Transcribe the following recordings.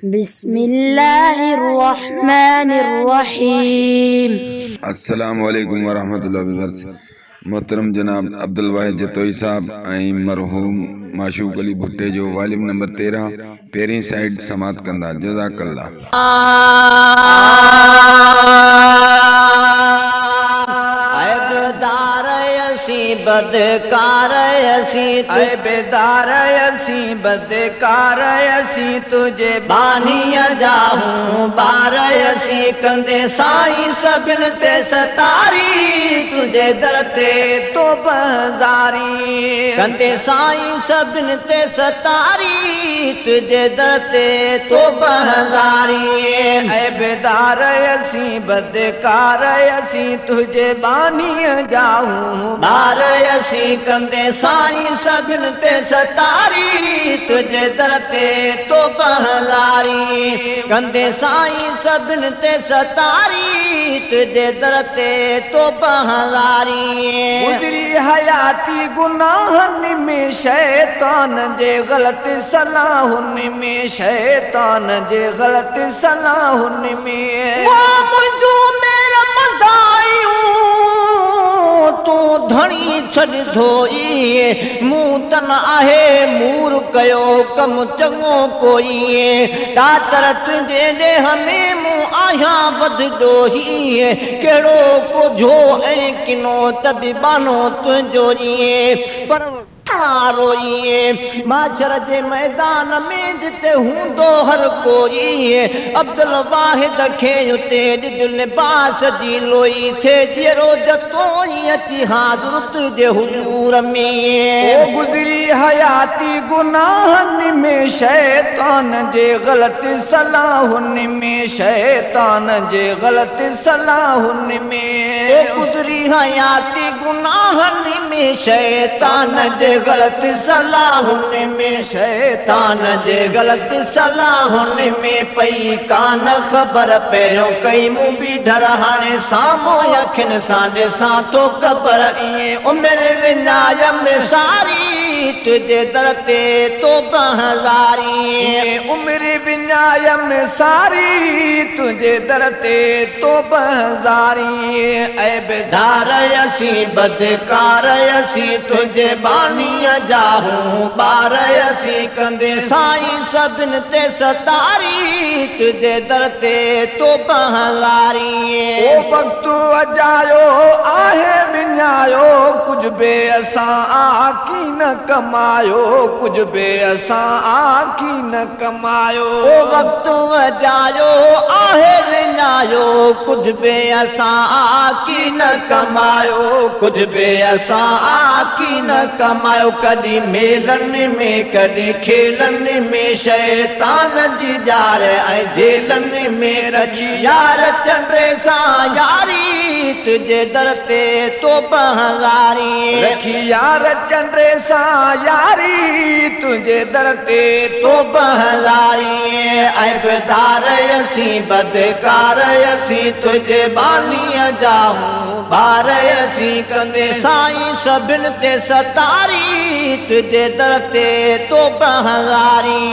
बिस्मिल्लाहिर्रहमानिर्रहीम। अस्सलामु अलैकुम वरहमतुल्लाहि वबरकातुहू। मोहतरम जनाब अब्दुल वाहिद जतोई साहब ऐं मरहूम माशूक अली भुट्टे जो वॉल्यूम नंबर 13 पहिरीं साइड समात कंदा। जज़ाकल्लाह। बदकार असी बदकार असी तुझे बानिया जाहूं बार असी कंदे साईं सबिन ते सतारी तुझे दर ते तो बजारी कंदे साईं सबिन ते सतारी तुझे दर ते तो बजारी ऐ बेदार असी बदकार असी तुझे बानिया जाहूं बार असी कंदे साईं सबिन ते सतारी तुझे दर ते तो बहलारी कंदे साईं सबिन ते सतारी तुझे दर ते तो बहलारी गुजरी हयाती गुनाहनि में शैतान जे गलत सलाहुनि में शैतान जे गलत सलाहुनि में वो मुझो मेरा मदायूं तू धणी छड़ धोई मुंह तन आहे मूर कयो कम चङो कोई डातर तुंहिंजे ॾेह में मूं आहियां बद ॾोही कहिड़ो कुझो ऐं किनो तबिबानो तुंहिंजो पर रोइए माशर जे मैदान में जिते हूंदो हर कोई अब्दुल वाहिद खे उते ॾिज लिबास जी लोई थे जहिड़ो जतोई अची हाज़ुर तुझे हुजूर में ओ गुज़री हयाती गुनाहनि में शैतान जे ग़लति सलाहुनि में शैतान जे ग़लति सलाहुनि में ओ गुज़री हयाती गुनाहनि में शैतान जे गलत सलाहुनि में शैतान जे गलत सलाहुनि में पई कान ख़बर पहिरियों कई मूं बि डर हाणे साम्हूं अखियुनि सां ॾिसां थो ख़बर ईअं उमिरि विञाय में सारी तुझे दर ते तो बहज़ारी उमिरि विञाय में सारी तुझे दर ते तो बहज़ारी ऐ बेदार असी बदकार असी तुझे बानी जाहूं बार असी कंदे साईं सबिन ते सतारी तुझे दर ते तो बहलारी ओ वक्त अजायो आहे विञायो कुछ बे असां आकी न कमायो कुछ बे असां आकी न कमायो ओ वक्त अजायो आहे विञायो कुछ बे असां आकी न कमायो कुछ बे असां आकी न कमायो कदी मेलन में कदी खेलन में शैतान जी जार ऐं जेलन में रजी यार चंड्रे सां यारी तुझे दर ते तो बहज़ारी रखी यार चंड्रे सां यारी तुझे दर ते तो बहज़ारी ऐं बेदार असी बदकार असी तुझे बानीअ जाहूं बार असी कंदे साईं सबिन ते सतारी तुझे दर ते तो बहज़ारी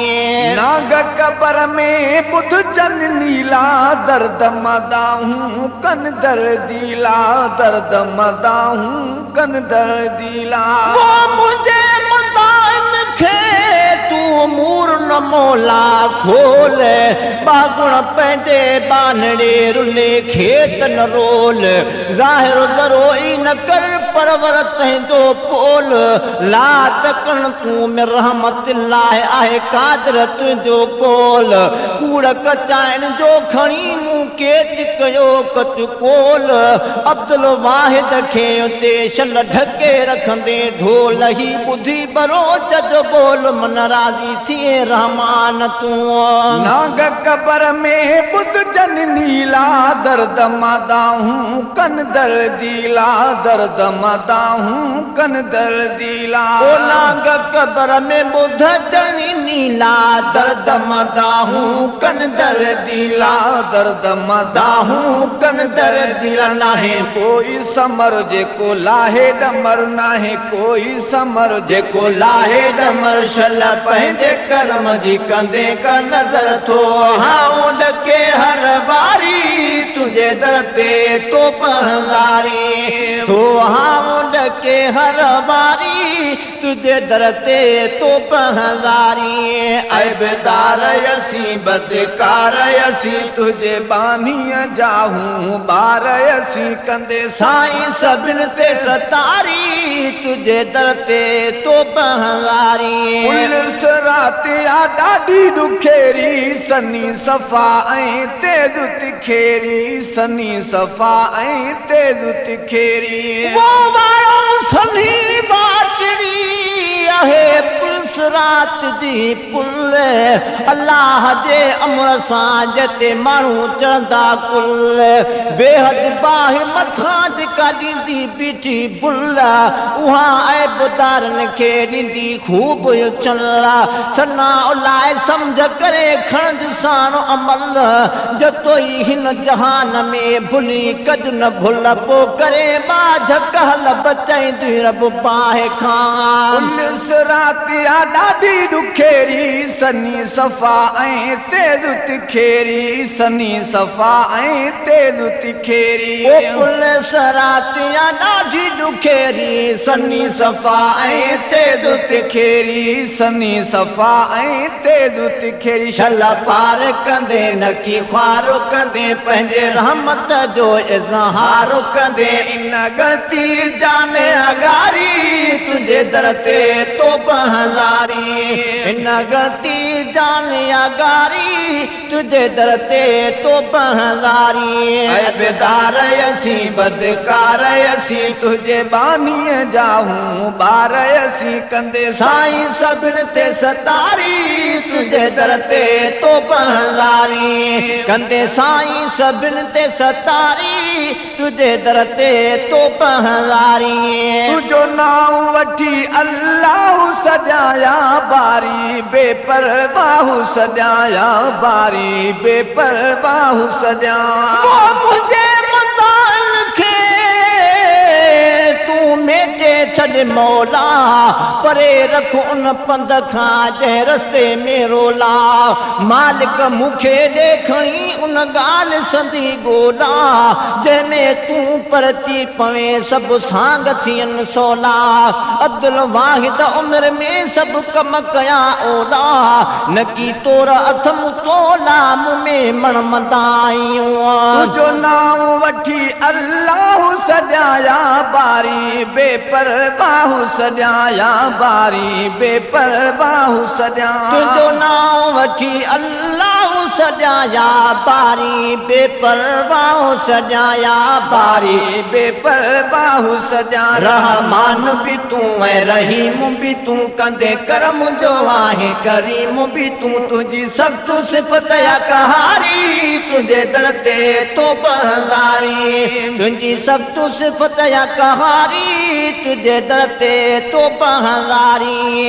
नाग कबर में बुध जन नीला दर्द मदाहूं कन दर्दीला दर्द मदाहूं कन दर्दीला वो मुझे मदान खे तू मूर न मोला खोल बागुण पंहिंजे बानड़े रुले खेत न रोल ज़ाहिर ज़रोई न कर परवर तंहिंजो पोल ला तकन तूं में रहमत लाहे आहे कादर तुंहिंजो कोल कूड़ कचाइण जो खणी मूं केच कयो कच कोल अब्दुल वाहिद खे उते शल ढके रखंदे ढोल ही ॿुधी बरोच जो बोल मन राज़ी थिए रहमान तूं नाग कबर में बुध जन नीला दर्द मदाहूं कन दर्दीला दर्द मदाहूं कन दर्दीला ओलांग कब्र में बुध जनी नीला दर्द मदाहूं कन दर्दीला दर्द दाहूं कन दर्दीला नाहे कोई समर जेको लाहे डमर नाहे कोई समर जेको लाहे डमर शल पंहिंजे कर्म जी कंदे का नजर थो हां डके हर बारी तुझे दर ते तो पहजारी तो हां डके हर बारी तुझे दर ते तो पहजारी ऐबदार यसी बदकार यसी तुझे बानीअ जाहूं बार असी कंदे साईं सभिन ते सतारी तुझे दर ते तो पहजारी पुलिस रात आ ॾाढी ॾुखेरी सनी सफ़ा ऐं तेज़ तिखेरी सनी सफ़ा ऐं तेज़ तिखेरी वो वारो सनी बाटड़ी आहे पुलिस रात दी पुल अल्लाह जे अमर सां जते माण्हू चढ़ंदा कुल बेहद बाहि मथां जेका ॾींदी बीठी बुल उहा ऐबदारनि खे ॾींदी खूब चल सना लाइ सम्झ करे खणज साणो अमल जतो ई हिन जहान में भुली कद न भुल पो करे बाझ कहल बचाईंदी रब पाहे खां पुलिस रात आ ॾाढी ॾुखेरी सनी सफ़ा ऐं तेज़ तिखेरी सनी सफ़ा ऐं तेज़ तिखेरी ओ पुलिस रात आ ॾाढी ॾुखेरी सनी सफ़ा ऐं तेज़ तिखेरी सनी सफ़ा ऐं तेज़ तिखेरी छल पार कंदे न की ख्वार कंदे पंहिंजे रहमत जो इज़हार कंदे इन गलती जाने अगारी तुझे दर ते तो बहजारी इन गलती जाने अगारी तुझे दर ते तो बहजारी ऐबदार असी बदकार असी तुझे बानीअ जाहूं बार असी कंदे साईं सभिन ते सतारी तुझे दर ते तो बहजारी कंदे साईं सभिन ते सतारी तुझे दर ते तो बहजारी तुझो नाम वठी अल्लाह सजाया बारी बेपरवाह सजाया बारी बेपरवाह सजा वो मुझे मताल खे तू मेटे छॾ मौला परे रख उन पंध खां जंहिं रस्ते में रोला मालिक मूंखे ॾेखणी उन ॻाल्हि संदी ॻोल्हा जंहिंमें तूं परती पवे सभु सांग थियनि सवला अब्दुल वाहिद उमिरि में सभु कम कया ओला न की तोर अथम तोला मुंह में मणमंदा आहियूं तुझो नाम वठी अल्लाह सजाया बारी बेपरवाह सजाया बारी बेपरवाह सजा तुझो नाम वठी अल्लाह सजाया बारी बेपरवाह सजाया बारी बेपरवाह सजा रहमान भी तूं ऐं रहीम भी तूं कंदे करम जो आहे करीम भी तूं तुझी सख़्त सिफ़त या कहारी तुझे दर ते तो बहजारी तुझी सख़्त सिफ़त या कहारी तुझे दर ते तो बहजारी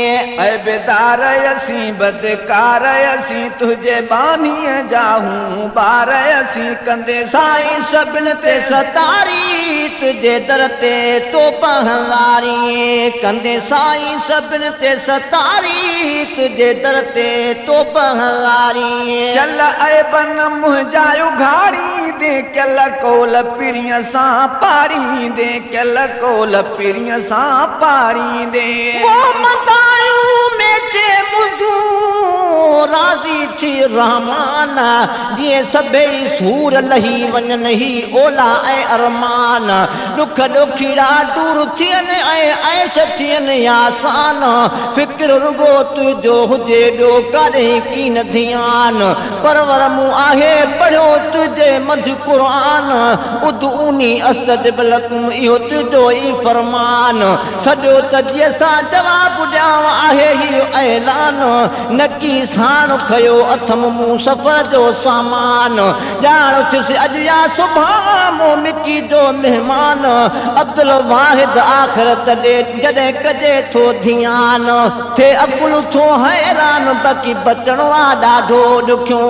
ऐबदार असी बदकार असी तुझे बानीअ जाहूं बार असी कंदे साईं सभिन ते सतारी तुझे दर ते तो बहजारी कंदे साईं सभिन ते सतारी तुझे दर ते तो बहजारी चल ऐबन मुंहिंजा उघाड़ी दे कल कोल पिरीअ सां पाड़ी दे कल कोल पिरीअ सां पाड़ी दे वो मदायूं मेटे मुझू राज़ी थी रहमान जीअं सभई सूर लही वञनि ही ओला ऐं अरमान ॾुख ॾुखीड़ा दूर थियनि ऐं ऐश थियनि आसान फिक्र रुगो तुंहिंजो हुजे ॿियो काॾे की न ध्यान परवर मूं आहे पढ़ियो तुंहिंजे मध क़ुरान उदऊनी अस्तजिब लकुम इहो तुंहिंजो ई फरमान सॼो त जीअं सां जवाबु ॾियांव आहे इहो ऐलान न की हाण खयो अथम मूं सफ़र जो सामान ॼाण थियुसि अॼु या सुभाणे मूं मिटी जो महिमान अब्दुल वाहिद आख़िरत ॾे जॾहिं कजे थो ध्यान थे अकुल थो हैरान बाक़ी बचणो आहे ॾाढो ॾुखियो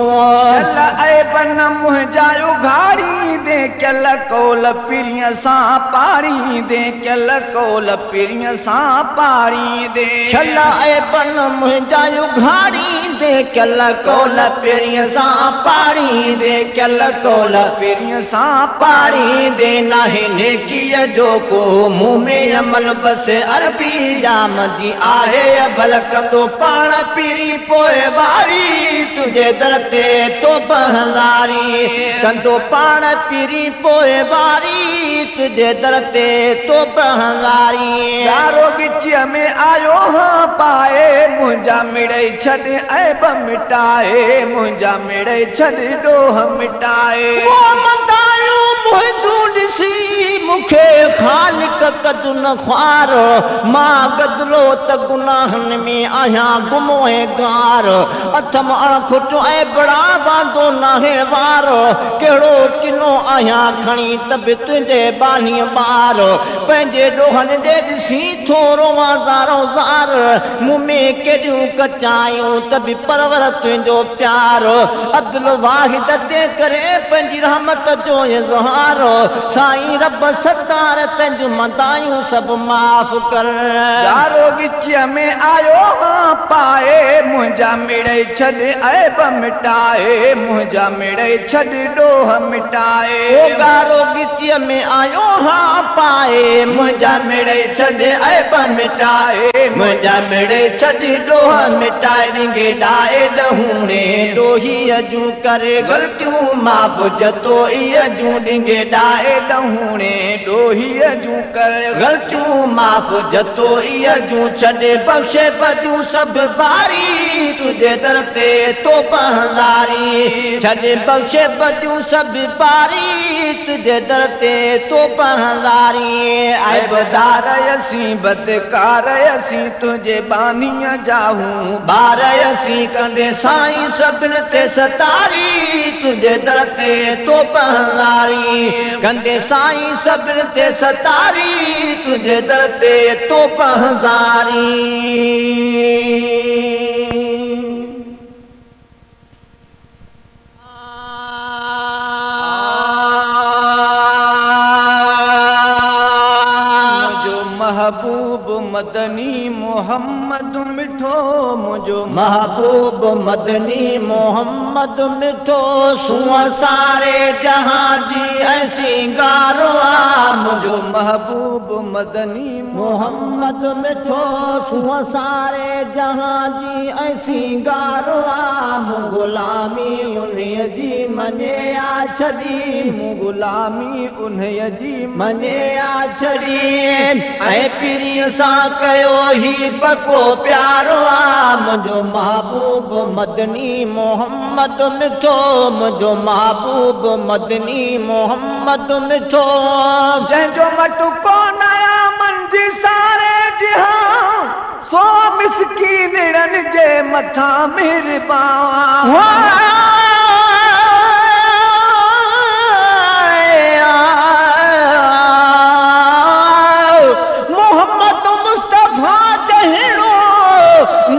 बन मुंहिंजा उघाड़ी दे कल कोल पिरीअ सां पाणी दे कल कोल पिरीअ सां पाणी दे छल ऐं बन मुंहिंजा उघाड़ी दे कल कोल पिरीअ सां पाणी दे कल कोल पिरीअ सां पाणी दे नाहे नेकीअ जो को मुंह में अमल बस अरबी जाम जी आहे भल कंदो पाण पीरी पोइ वारी तुझे दर ते तो बहलारी कंदो पाण पीरी पोइ वारी तुझे दर ते तो बहलारी यारो गिचीअ में आयो हाँ पाए मुंहिंजा मिड़ई छॾ ऐब मिटाए मुंहिंजा मिड़ई छॾ ॾोह मिटाए मुंहिंजो ॾिसी मूंखे ख़ालिक कदु न ख्वार मां गदलो त गुनाहनि में आहियां गुमो ऐं गार अथम अणखुट ऐं बड़ा वांदो नाहे वार कहिड़ो किनो आहियां खणी त बि तुंहिंजे बानीअ ॿार पंहिंजे ॾोहनि ॾे ॾिसी थोरो ज़ारो ज़ार मूं में केॾियूं कचायूं त बि परवर तुंहिंजो प्यार अब्दुल वाहिद ते करे पंहिंजी रहमत जो इज़हार साईं रब सतार तुंहिंजूं मदायूं सभु माफ़ कर यारो गिचीअ में आयो हाँ पाए मुंहिंजा मिड़ई छॾ ऐब मिटाए मुंहिंजा मिड़ई छॾ ॾोह मिटाए गारो गिचीअ में आयो हाँ पाए मुंहिंजा मिड़ई छॾ ऐब मिटाए मुंहिंजा मिड़ई छॾ ॾोह मिटाए ॾिंगे ॾाए ॾहूणे ॾोहीअ जूं करे ग़लतियूं माफ़ जतो इअ जूं ॾिंगे ॾाए ॾहूणे ॾोहीअ जूं करे ग़लतियूं माफ़ जतो इअ जूं छॾे बख़्शे बदियूं सभु बारी तुझे दर ते तो बहलारी छॾे बख़्शे बदियूं सभु बारी तुझे दर ते तो बहलारी ऐबदार असीं बदकार असीं तुंहिंजे बानीअ जाहूं ॿार असीं कंदे साईं सभिनि ते सतारी तुझे दर ते तो बहलारी कंदे साईं सभिनि ते सतारी तुझे दर ते तो बहलारी महबूब मदनी मोहम्मद मिठो मुझो महबूब मदनी मोहम्मद मिठो सुआ सारे जहां जी ऐसी गारवा मुझो महबूब मदनी मोहम्मद मिठो सुआ सारे जहां जी ऐसी गारवा गुलामी उन्हीअ जी मने आ छड़ी गुलामी उन्हीअ जी मने आ छड़ी ऐं पीरीअ सां कयो ही पको प्यारो आ मुंहिंजो महबूब मदनी मोहम्मद मिठो मुंहिंजो महबूब मदनी मोहम्मद मिठो जंहिंजो मटुको नया मंजी सारे जहां सो मिसकीननि जे मथां महिरबान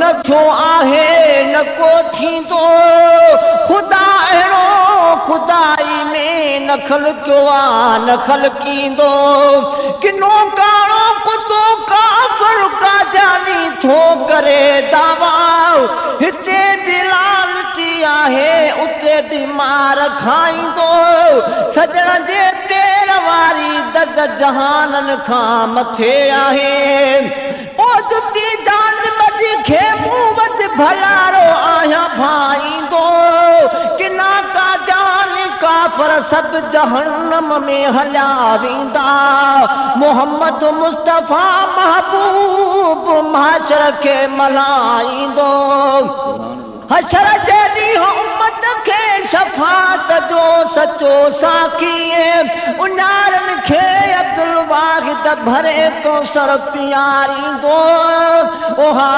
नथो आहे न को थींदो ख़ुदा अहिड़ो ख़ुदाई में न ख़लकियो आहे न ख़लकींदो किनो काणो कुतो काफ़िर का जानी थो करे दावा हिते बि लानती आहे उते बि मार खाईंदो सजण जे पेर वारी दज़ जहाननि खां मथे आहे ओदती जान बजी खे मूं वटि भलारो आहियां भाईंदो किना का जान काफ़र सभु जहन्नम में हलिया वेंदा मोहम्मद मुस्तफ़ा महबूब माशर खे मल्हाईंदो हशर जे ॾींहुं उम्मत खे शफ़ाअत जो सचो साखी उन्हारनि खे अब्दुल वाहिद भरे कौसर पीआरींदो ओहा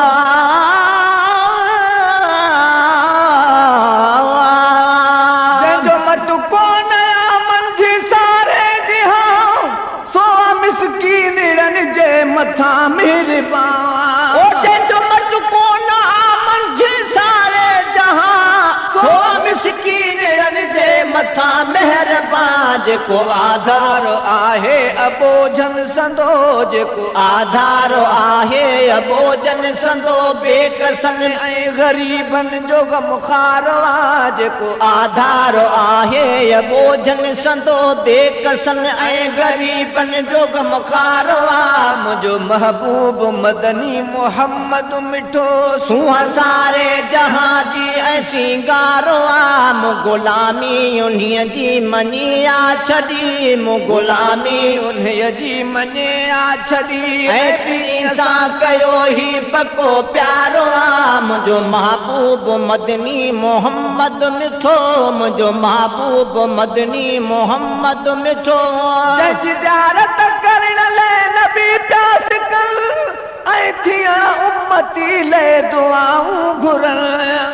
मथा मेहरबान ओ जंहिंजो मटको न मंझि सारे जहां सो मिसकीननि जे मथा मेहरबान जेको आधार आहे अबोझन संदो जेको आधार आहे अबोजन संदो बेकसन ऐं ग़रीबनि जो गमखार आहे जेको आधार आहे अबोजन संदो बेकसन ऐं ग़रीबनि जो गमखार आहे मुंहिंजो महबूब मदनी मोहम्मद मिठो सूंहं सारे जहां जी ऐं सिंगारो आ मूं गुलामी उन्हीअ जी मनी आ छॾी मूं गुलामी उन्हीअ जी मञे आ छॾी ऐं पीर सां कयो ही पको प्यारो आ मुंहिंजो महबूब मदनी मोहम्मद मिठो मुंहिंजो महबूब मदनी मोहम्मद मिठो जंहिंजी ज़ियारत करण लाइ नबी प्यास कल ऐं थियण उम्मती लाइ दुआऊं घुरल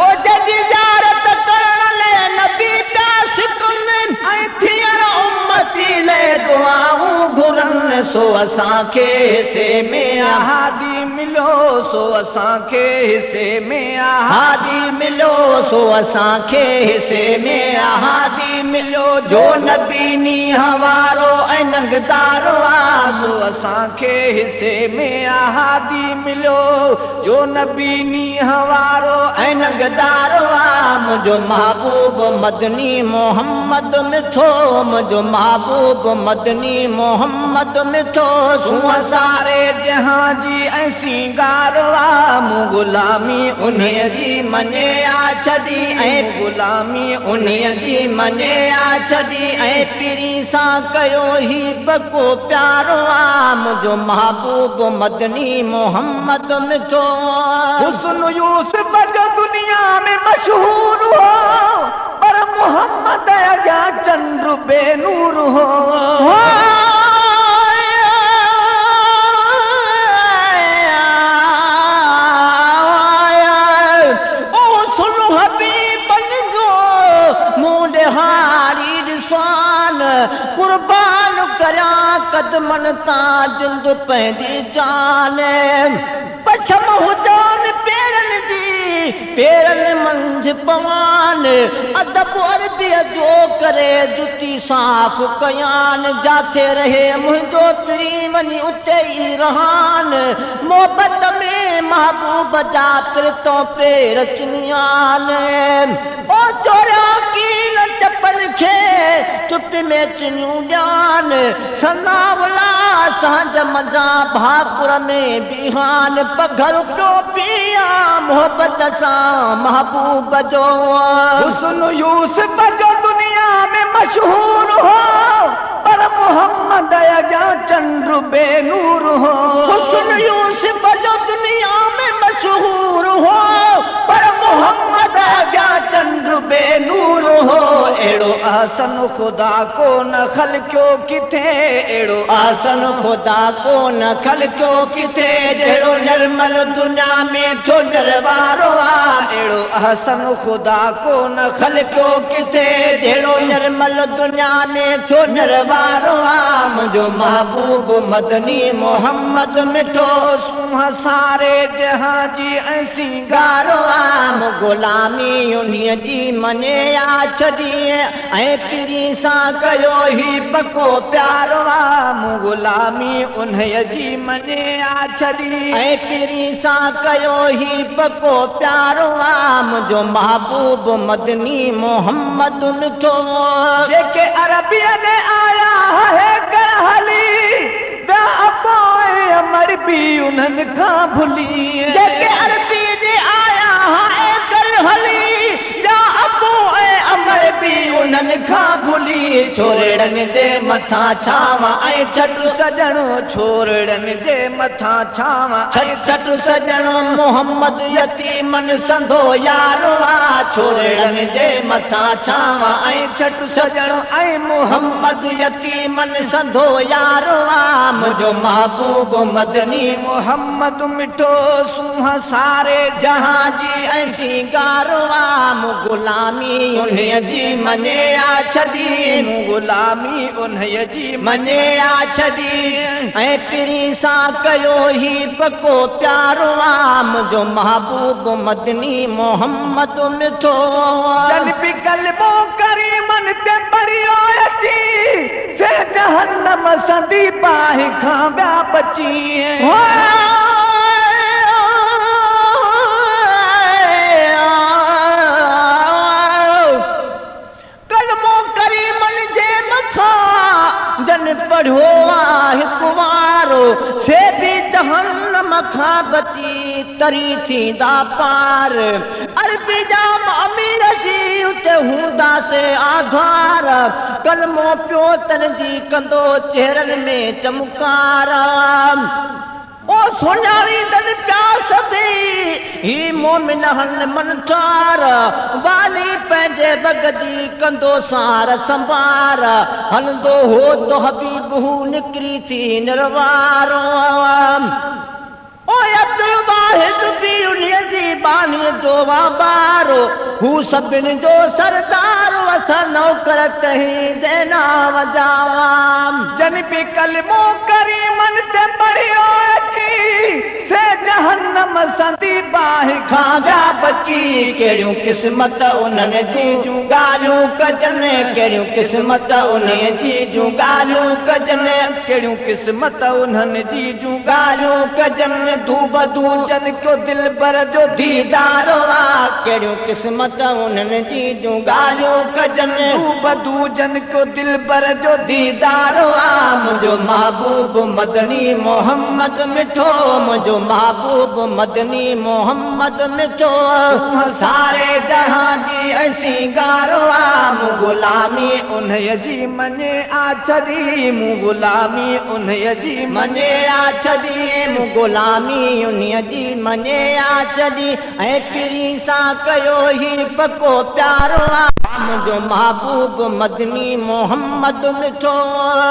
ओ जंहिंजी ज़ियारत करण लाइ नबी प्यास कल ऐं थियण उम्मती लाइ दुआऊं घुरनि सो असांखे हिसे में हादी मिलो सो असांखे हिसे में हादी मिलो सो असांखे हिसे में हादी मिलो जो नबीनी हवारो ऐं नंगदारो आ सो असांखे हिसे में हादी मिलो जो नबीनी हवारो ऐं नंगदारो आ मुंहिंजो महबूब मदनी मोहम्मद मिठो मुंहिंजो महबूब मदनी मोहम्मद मिठो सूंहं सारे जहां जी ऐं सिंगारो आ मूं गुलामी उन्हीअ जी मञे आ छॾी ऐं गुलामी उन्हीअ जी मञे आ छॾी ऐं पीरी सां कयो ही बको प्यारो आ मुंहिंजो महबूब मदनी मोहम्मद मिठो हुस्न यूसुफ जो दुनिया में मशहूर हो पर मोहम्मद अॻियां चंद्र बेनूर हो कुर्बान करियां कदमनि तां जिंद पंहिंजी जान पछम हुजान पेरनि जी पेरनि मंझि पवान अदब अरबीअ जो करे जुती साफ़ कयान जाथे रहे मुंहिंजो पिरी वञी उते ई रहान मोहबत में महबूब जा पिरतो पेर चुनियान ओ चोरिया की न चपन खे चुप में चुनियूं ॼान सनावला सांझ मंझां भाकुर में बिहान पघर पियो पिया मोहबत सां महबूब जो हुस्न यूसुफ जो दुनिया में मशहूर हो पर मोहम्मद अॻियां चंद्र बेनूर हो हुस्न यूसुफ जो दुनिया में मशहूर हो पर मोहम्मद अॻियां चंद्र बेनूर हो अहिड़ो आसन ख़ुदा को न ख़लक़ियो किथे अहिड़ो आसन ख़ुदा को न ख़लक़ियो किथे जहिड़ो निर्मल दुनिया में थो नरवारो आ अहिड़ो आसन ख़ुदा को न ख़लक़ियो किथे जहिड़ो निर्मल दुनिया में थो नरवारो आ मुंहिंजो महबूब मदनी मोहम्मद मिठो सूंहं सारे जहां जी ऐं सिंगारो आ मूं गुलामी उन्हीअ जी मञे आ छॾी ऐं पीरी सां कयो ही पको प्यारो आ मूं गुलामी उन्हीअ जी मञे आ छॾी ऐं पीरी सां कयो ही पको प्यारो आ मुंहिंजो महबूब मदनी मोहम्मद मिठो जेके अरबीअ में आया है कर हली ॿिया अपोए अमर बि उन्हनि खां भुली जेके अरबी में आया है कर हली ॿिया अपोए अमर बि उन्हनि खां भुली छोरड़नि जे मथां छांव ऐं छटु सजणो छोरड़नि जे मथां छांव छटु सजणो मोहम्मद यतीमन संधो यारो आ छोरड़नि जे मथां छांव ऐं छटु सजणो ऐं मोहम्मद यतीमन संधो यारो आ मुंहिंजो महबूब मदनी मोहम्मद मिठो सूंहं सारे जहां जी ऐं सिंगारो आ मूं गुलामी उन्हीअ जी मञे आ छदी गुलामी उन्हय जी मने आ छदी ऐं पिरी सां कयो ही पको प्यारो आम जो महबूब मदनी मोहम्मद मिठो जन भी कलमो करीमन ते पढ़ियो अची से जहन्नम संदी पाहि खां ॿिया बची कलमो करीमन जे मथा जन पढ़ियो आहे कुंवारो से भी जहन्नम खां बची तरी थींदा पार अरबी जा अमीर जी उते हूंदा से आधार कलमो पियो तन जी कंदो चेहरनि में चमकार ओ सोनारी दन प्यास दे ही मोमिन हन मन ठार वाली पंहिंजे बगदी कंदो सार संभार हलंदो हो तो हबीब हू निकरी थी निर्वारो ओ अब्दुल वाहिद भी उन्हीअ जी बानी जो वाबारो हू सभिनी जो सरदार असां नौकर चही देना वजावाम जन भी कलमो करीमन ते पढ़ियो अची से जहन्नम संदी बाहि खां ॿिया बची कहिड़ियूं क़िस्मत उन्हनि जी जूं ॻाल्हियूं कजनि कहिड़ियूं क़िस्मत उन्हीअ जी जूं ॻाल्हियूं कजनि कहिड़ियूं क़िस्मत उन्हनि जी जूं ॻाल्हियूं कजनि दूब जन को दिल बर जो दीदारो आ कहिड़ियूं क़िस्मत उन्हनि जी जूं ॻाल्हियूं कजनि बदू जन को दिल बर जो दीदारो आ मुंहिंजो महबूब मदनी मोहम्मद मिठो मुंहिंजो महबूब मदनी मोहम्मद मिठो सारे जहां जी ऐसी गारो आ गुलामी उन्हय जी मने आ छड़ी मूं गुलामी उन्हय जी मने आ छड़ी मूं गुलामी उन्हीअ जी मने आ छड़ी ऐं पिरी सां कयो ही पको प्यारो आ मुंहिंजो महबूब मदनी मोहम्मद मिठो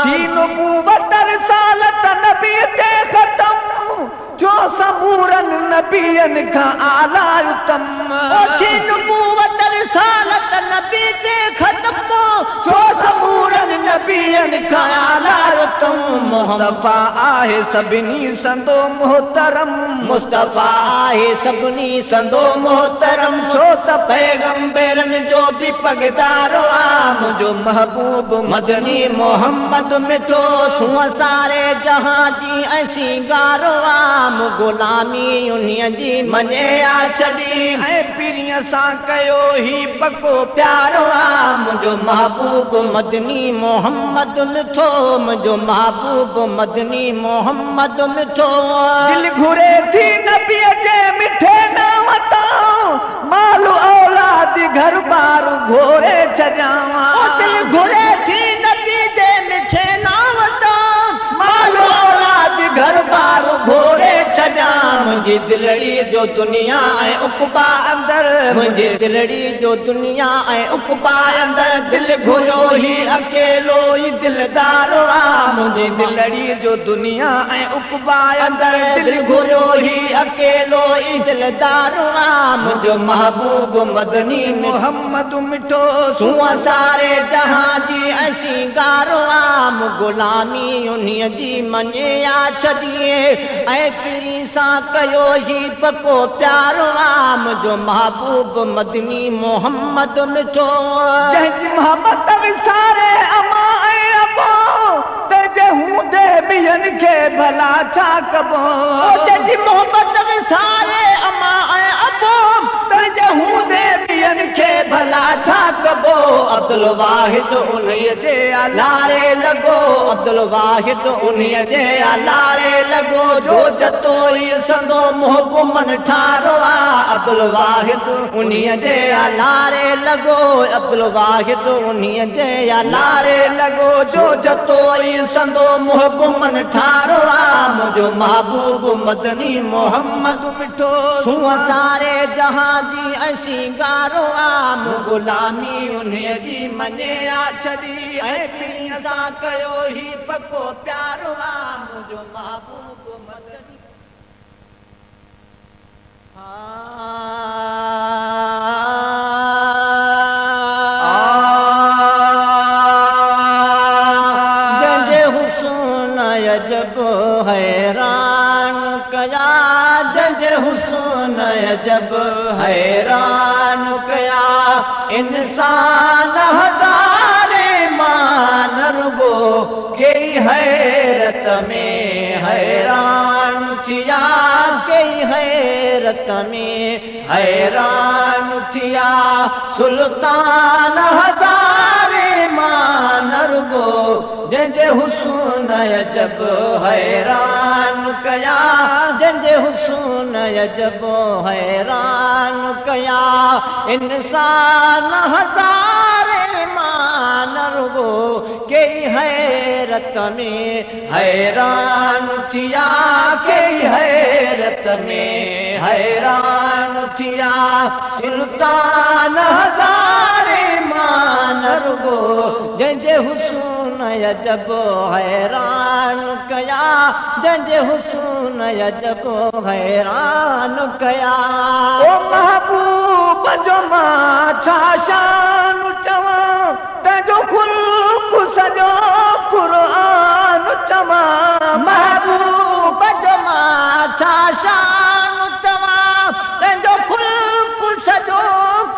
थी नबूवत रिसालत नबी ते ख़त्म जो समूरन नबियन खां आला उत्तम थी नबूवत रिसालत नबी ते ख़त्म जो समूरन नबियन खां आला उत्तम मुस्तफा आहे सभिनी संदो मोहतरम मुस्तफा आहे सभिनी संदो मोहतरम छो त पैगंबरनि जो भी पगदारो आ मुंहिंजो महबूब मदनी मोहम्मद मिठो सूंह सारे जहां जी ऐसी गारो आ गुलामी उन्हीअ जी मने आ छड़ी ऐं पीरीअ सां कयो ही पको प्यारो आ मुंहिंजो महबूब मदनी मोहम्मद मिठो मुंहिंजो महबूब मदनी मोहम्मद मिठो दिल घुरे थी नबीअ जे मिठे नाम तां माल औलाद घर बार घोरे छॾियां दिल घुरे थी नबी जे मिठे नाम तां माल औलाद घर बार घोरे छॾियां मुंहिंजी दिलड़ी जो दुनिया ऐं उक़बा अंदर मुंहिंजी दिलड़ी जो दुनिया ऐं उक़बा अंदर दिल घुरियो ही अकेलो ई दिलदारो आ मुंहिंजी दिलड़ी जो दुनिया ऐं उक़बा अंदर दिल घुरियो ही अकेलो ई दिलदारो आ मुंहिंजो महबूब मदनी मोहम्मद मिठो सूंह सारे जहां जी ऐसी गारो आम गुलामी उन्हीअ जी मने आ छॾिए ऐं पिरी सां कयो ही पको प्यारो आम जो महबूब मदनी मोहम्मद मिठो जंहिंजी मोहब्बत विसारे अमा ऐं अबो तंहिंजे हूंदे ॿियनि खे भला छा कबो जंहिंजी मोहब्बत विसारे अमा ऐं अबो तंहिंजे हूंदे ॿियनि खे भला छा कबो अब्दुल वाहिद उन्हीअ जे लारे लॻो अब्दुल वाहिद उन्हीअ जे लारे लॻो जो जतो ई संदो मोहबुमन ठारो आ अब्दुल वाहिद उन्हीअ जे लारे लॻो अब्दुल वाहिद उन्हीअ जे लारे लॻो जो जतो ई संदो मोहबुमन ठारो आ मुंहिंजो महबूब मदनी मोहम्मद मिठो सूंह सारे जहां जी ऐसी गारो आम गुलामी उन्हीअ जी मने आ छॾी ऐं पिरीअ सां कयो ही पको प्यारो आ मुंहिंजो महबूब मदनी आ। अजब हैरान कया इंसान हज़ारे मान रुगो कई हैरत में हैरान थिया कई हैरत में हैरान थिया सुल्तान हज़ारे मान रुगो जंहिंजे हुस्न अजब हैरान कया जंहिंजे हुस्न अजब हैरान कया इंसान हज़ारे मान रुगो कई हैरत में हैरान थिया कई हैरत में हैरान थिया सुल्तान हज़ारे मान रुगो जंहिंजे हुस्न अजब हैरान कया जंहिंजे हुस्न अजब हैरान कया ओ महबूब जो मां छा शान चवां तंहिंजो ख़ुल्क़ सॼो क़ुरान चवां महबूब जो मां छा शान चवां तंहिंजो ख़ुल्क़ सॼो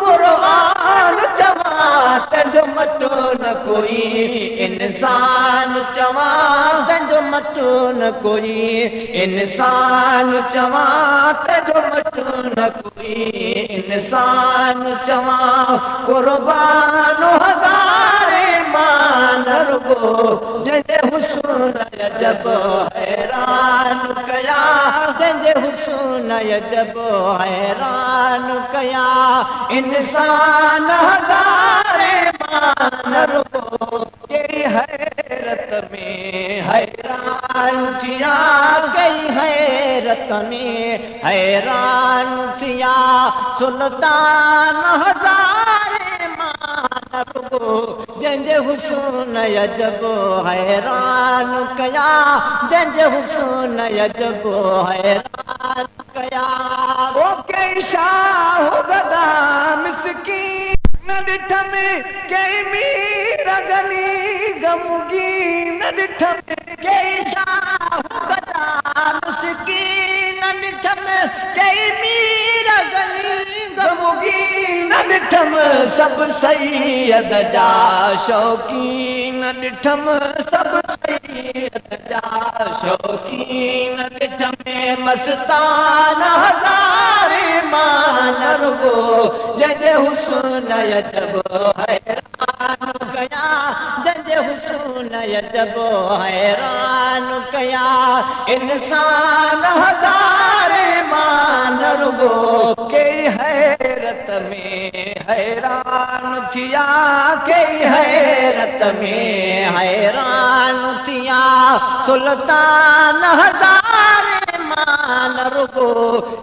क़ुरान चवां तंहिंजो मटो न कोई इंसान चवां तंहिंजो मटो न कोई इंसान चवां तंहिंजो मटो न कोई इंसान चवां कुर्बान हज़ारे मान रुगो जंहिंजे हुस्न अजब हैरान कया जंहिंजे हुस्न अजब हैरान कया इंसान हज़ारे मान रुगो कई हैरत में हैरान थिया कई हैरत में हैरान थिया सुल्तान हज़ारे मान रुगो जंहिंजे हुस्न अजब हैरान कया जंहिंजे हुस्न अजब हैरान कया ओ कई शाह गदा मिसकीन न ॾिठ में कई मीर गनी गमगी न ॾिठ में कई शाह गदा मिसकीन न ॾिठ में कई मीर गनी गमगी न ॾिठम सभु सैयद जा शौकीन ॾिठम सभु सैयद जा शौकीन ॾिठम मस्तान हज़ारे मान रुगो जंहिंजे हुस्न अजब हैरान कया जंहिंजे हुस्न अजब हैरान कया इंसान हज़ारे मान रुगो कई हैरत में हैरान थिया कई हैरत में हैरान थिया सुल्तान हज़ारे मान रुगो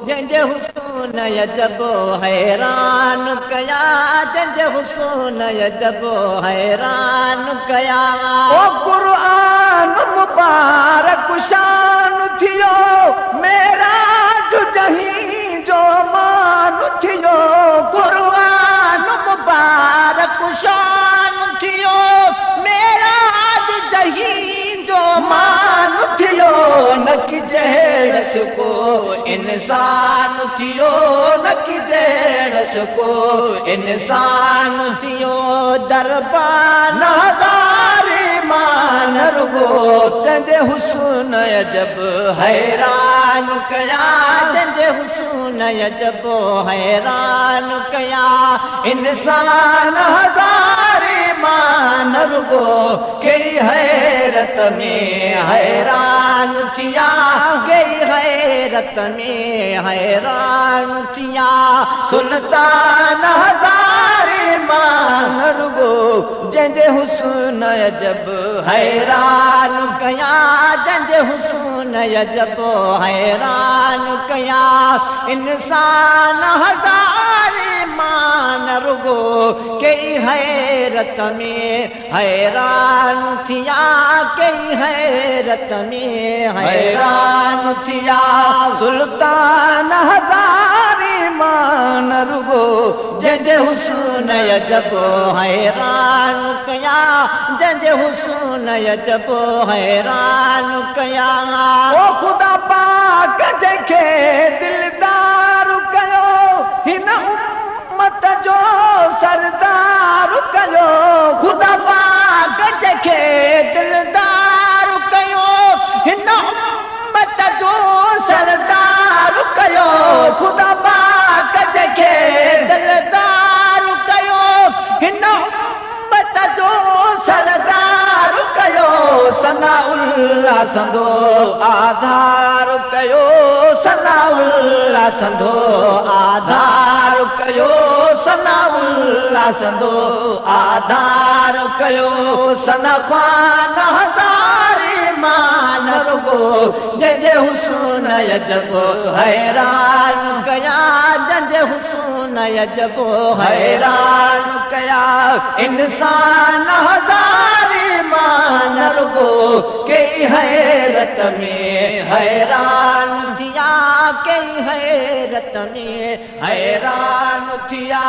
जंहिंजे हुस्न अजब हैरान कया जंहिंजे हुस्न अजब हैरान कया ओ क़ुरान मुबारक शान थियो मेराज जहीं जो मान थियो क़ुरान मुबारक शान थियो मेराज जहीं जो मान थियो न कि जहिड़स को इंसान थियो न कि जहिड़स को इंसान थियो दरबान हज़ारे मान रुगो तंहिंजे हुस्न अजब हैरान कया जंहिंजे हुस्न अजब हैरान कया इंसान हज़ारे मान रुगो कई हैरत में हैरान थिया कई हैरत में हैरान थिया सुल्तान हज़ारे मान रुगो जंहिंजे हुस्न अजब हैरान कया जंहिंजे हुस्न अजब हैरान कया इंसान हज़ारे मान रुगो कई हैरत में हैरान थिया कई हैरत में हैरान थिया सुल्तान हज़ारे मान रुगो जंहिंजे हुस्न अजब हैरान कया जंहिंजे हुस्न अजब हैरान कया ओ ख़ुदा पाक जंहिंखे दिलदार कयो उम्मत जो सरदार कयो ख़ुदा पाक जंहिंखे दिलदार कयो हिन उम्मत जो सरदार कयो ख़ुदा पाक जंहिंखे दिलदार कयो हिन उम्मत जो सरदार कयो सनाउल्लाह संदो आधार कयो सनाउल्लाह संदो आधार कयो सनाउल्लाह संदो आधार कयो सना ख़्वान हज़ारी मान रुगो जंहिंजे हुस्न अजब हैरान कया जंहिंजे हुस्न अजब हैरान कया इंसान हज़ारी मान रुगो कई हैरत में हैरान थिया कई हैरत में हैरान थिया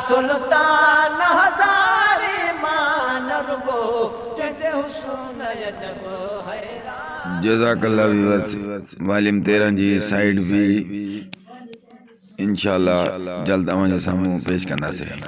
सुल्तान हज़ारी मान रुगो जंहिंजे हुस्न अजब हैरान। जज़ाकल्लाह व्यूअर्स, वॉल्यूम 13 जी साइड भी इंशाअल्लाह जल्द अवां जे साम्हूं पेश कंदासीं।